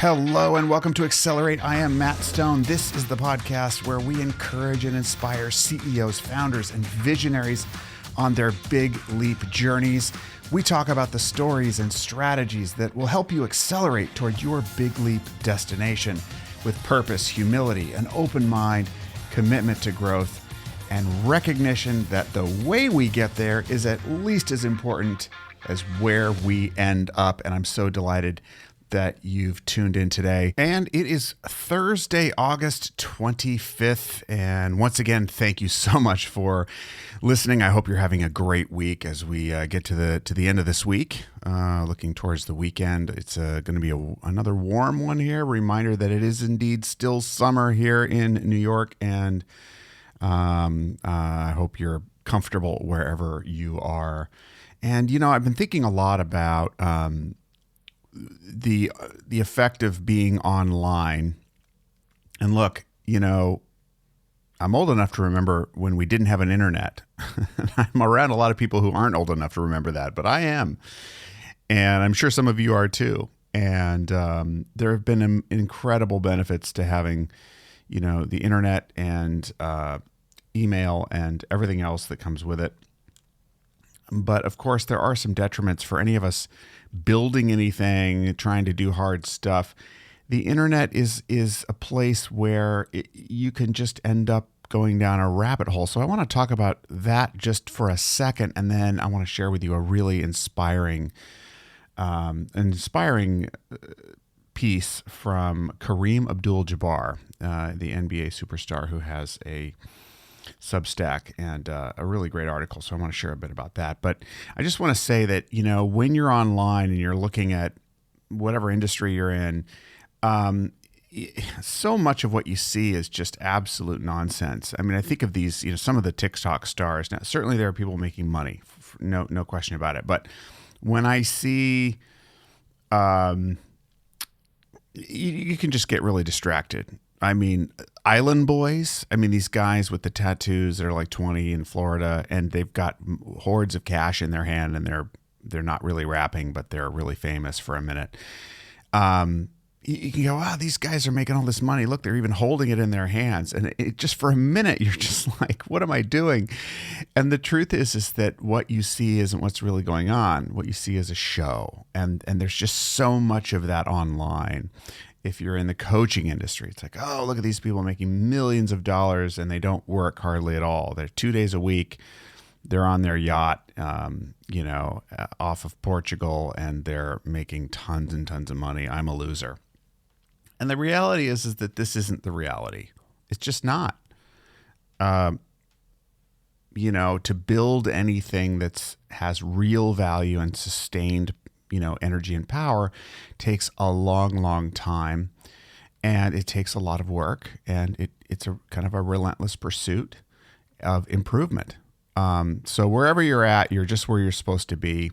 Hello and welcome to Accelerate. I am Matt Stone. This is the podcast where we encourage and inspire CEOs, founders, and visionaries on their big leap journeys. We talk about the stories and strategies that will help you accelerate toward your big leap destination with purpose, humility, an open mind, commitment to growth, and recognition that the way we get there is at least as important as where we end up. And I'm so delighted that you've tuned in today. And it is Thursday, August 25th. And once again, thank you so much for listening. I hope you're having a great week as we get to the end of this week, looking towards the weekend. It's going to be another warm one here. Reminder that it is indeed still summer here in New York. And I hope you're comfortable wherever you are. And, you know, I've been thinking a lot about the effect of being online. And look, you know, I'm old enough to remember when we didn't have an internet. I'm around a lot of people who aren't old enough to remember that, but I am. And I'm sure some of you are too. And there have been incredible benefits to having, you know, the internet and email and everything else that comes with it. But of course, there are some detriments for any of us building anything, trying to do hard stuff. The internet is a place where you can just end up going down a rabbit hole. So I want to talk about that just for a second, and then I want to share with you a really inspiring piece from Kareem Abdul-Jabbar, the NBA superstar who has a Substack and a really great article. So I want to share a bit about that. But I just want to say that, you know, when you're online and you're looking at whatever industry you're in, so much of what you see is just absolute nonsense. I mean, I think of these, you know, some of the TikTok stars. Now, certainly there are people making money, no question about it. But when I see, you can just get really distracted. I mean, Island Boys, I mean, these guys with the tattoos that are like 20 in Florida, and they've got hordes of cash in their hand, and they're not really rapping, but they're really famous for a minute. You can go, wow, these guys are making all this money. Look, they're even holding it in their hands. And it just for a minute, you're just like, what am I doing? And the truth is that what you see isn't what's really going on. What you see is a show. And there's just so much of that online. If you're in the coaching industry, it's like, oh, look at these people making millions of dollars and they don't work hardly at all. They're 2 days a week. They're on their yacht, off of Portugal, and they're making tons and tons of money. I'm a loser. And the reality is that this isn't the reality. It's just not. To build anything that has real value and sustained energy and power takes a long, long time, and it takes a lot of work, and it's a kind of a relentless pursuit of improvement. So wherever you're at, you're just where you're supposed to be,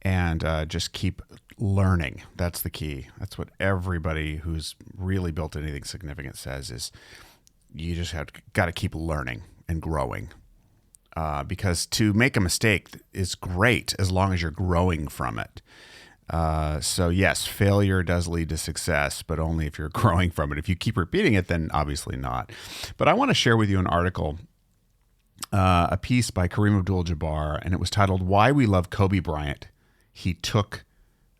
and just keep learning. That's the key. That's what everybody who's really built anything significant says is you just got to keep learning and growing. Because to make a mistake is great as long as you're growing from it. So yes, failure does lead to success, but only if you're growing from it. If you keep repeating it, then obviously not. But I want to share with you an article, a piece by Kareem Abdul-Jabbar, and it was titled, "Why We Love Kobe Bryant. He Took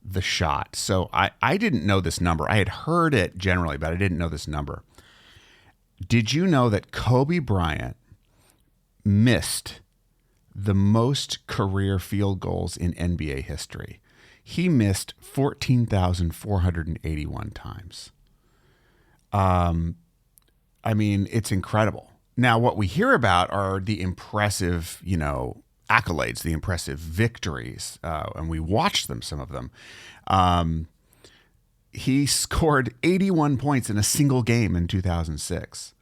the Shot." So I didn't know this number. I had heard it generally, but I didn't know this number. Did you know that Kobe Bryant missed the most career field goals in NBA history? He missed 14,481 times. I mean, it's incredible. Now, what we hear about are the impressive, accolades, the impressive victories, and we watched them, some of them. He scored 81 points in a single game in 2006.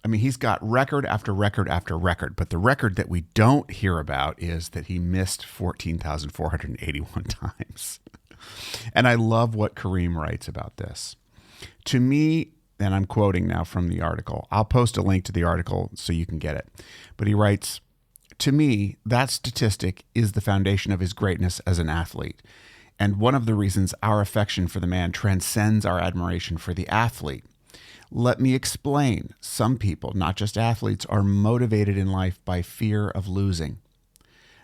I mean, he's got record after record after record, but the record that we don't hear about is that he missed 14,481 times. And I love what Kareem writes about this. To me, and I'm quoting now from the article, I'll post a link to the article so you can get it. But he writes, "To me, that statistic is the foundation of his greatness as an athlete. And one of the reasons our affection for the man transcends our admiration for the athlete. Let me explain. Some people, not just athletes, are motivated in life by fear of losing.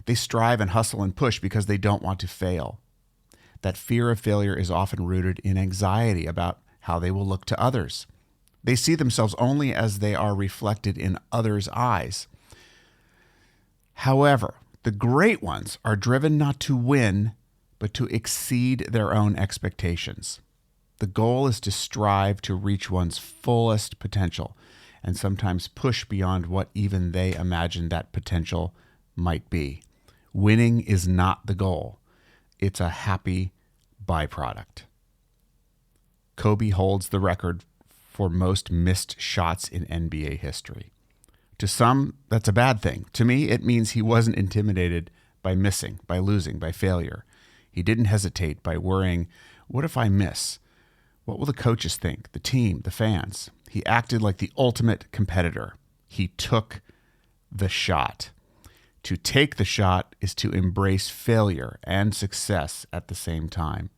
They strive and hustle and push because they don't want to fail. That fear of failure is often rooted in anxiety about how they will look to others. They see themselves only as they are reflected in others' eyes. However, the great ones are driven not to win, but to exceed their own expectations. The goal is to strive to reach one's fullest potential and sometimes push beyond what even they imagine that potential might be. Winning is not the goal. It's a happy byproduct. Kobe holds the record for most missed shots in NBA history. To some, that's a bad thing. To me, it means he wasn't intimidated by missing, by losing, by failure. He didn't hesitate by worrying, what if I miss? What will the coaches think, the team, the fans? He acted like the ultimate competitor. He took the shot. To take the shot is to embrace failure and success at the same time.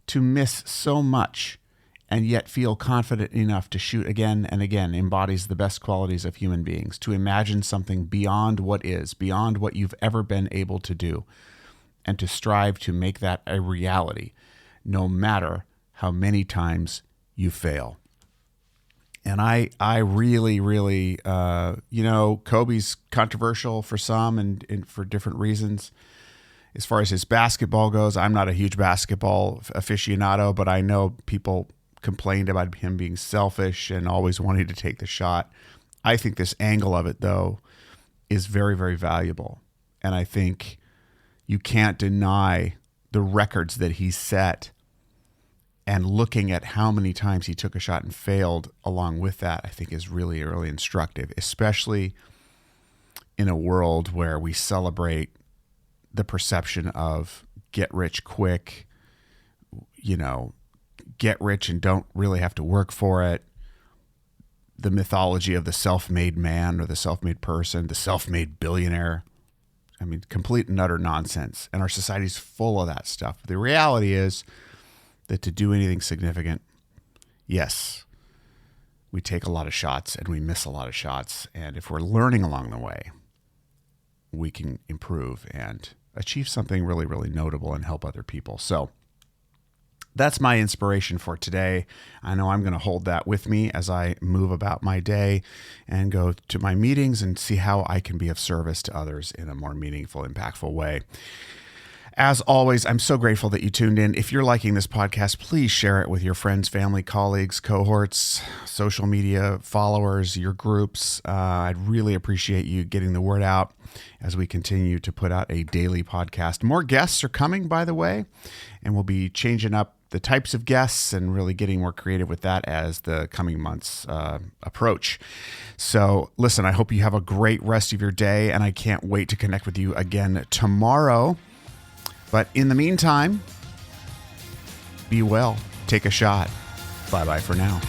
To miss so much and yet feel confident enough to shoot again and again embodies the best qualities of human beings. To imagine something beyond what is, beyond what you've ever been able to do, and to strive to make that a reality, no matter how many times you fail. And I really, Kobe's controversial for some and for different reasons. As far as his basketball goes, I'm not a huge basketball aficionado, but I know people complained about him being selfish and always wanting to take the shot. I think this angle of it, though, is very, very valuable. And I think you can't deny the records that he set, and looking at how many times he took a shot and failed along with that, I think is really, really instructive, especially in a world where we celebrate the perception of get rich quick, get rich and don't really have to work for it. The mythology of the self-made man or the self-made person, the self-made billionaire. I mean, complete and utter nonsense. And our society's full of that stuff. The reality is that to do anything significant, yes, we take a lot of shots and we miss a lot of shots. And if we're learning along the way, we can improve and achieve something really, really notable and help other people. So that's my inspiration for today. I know I'm going to hold that with me as I move about my day and go to my meetings and see how I can be of service to others in a more meaningful, impactful way. As always, I'm so grateful that you tuned in. If you're liking this podcast, please share it with your friends, family, colleagues, cohorts, social media followers, your groups. I'd really appreciate you getting the word out as we continue to put out a daily podcast. More guests are coming, by the way, and we'll be changing up the types of guests and really getting more creative with that as the coming months approach. So listen, I hope you have a great rest of your day, and I can't wait to connect with you again tomorrow. But in the meantime, be well, take a shot. Bye-bye for now.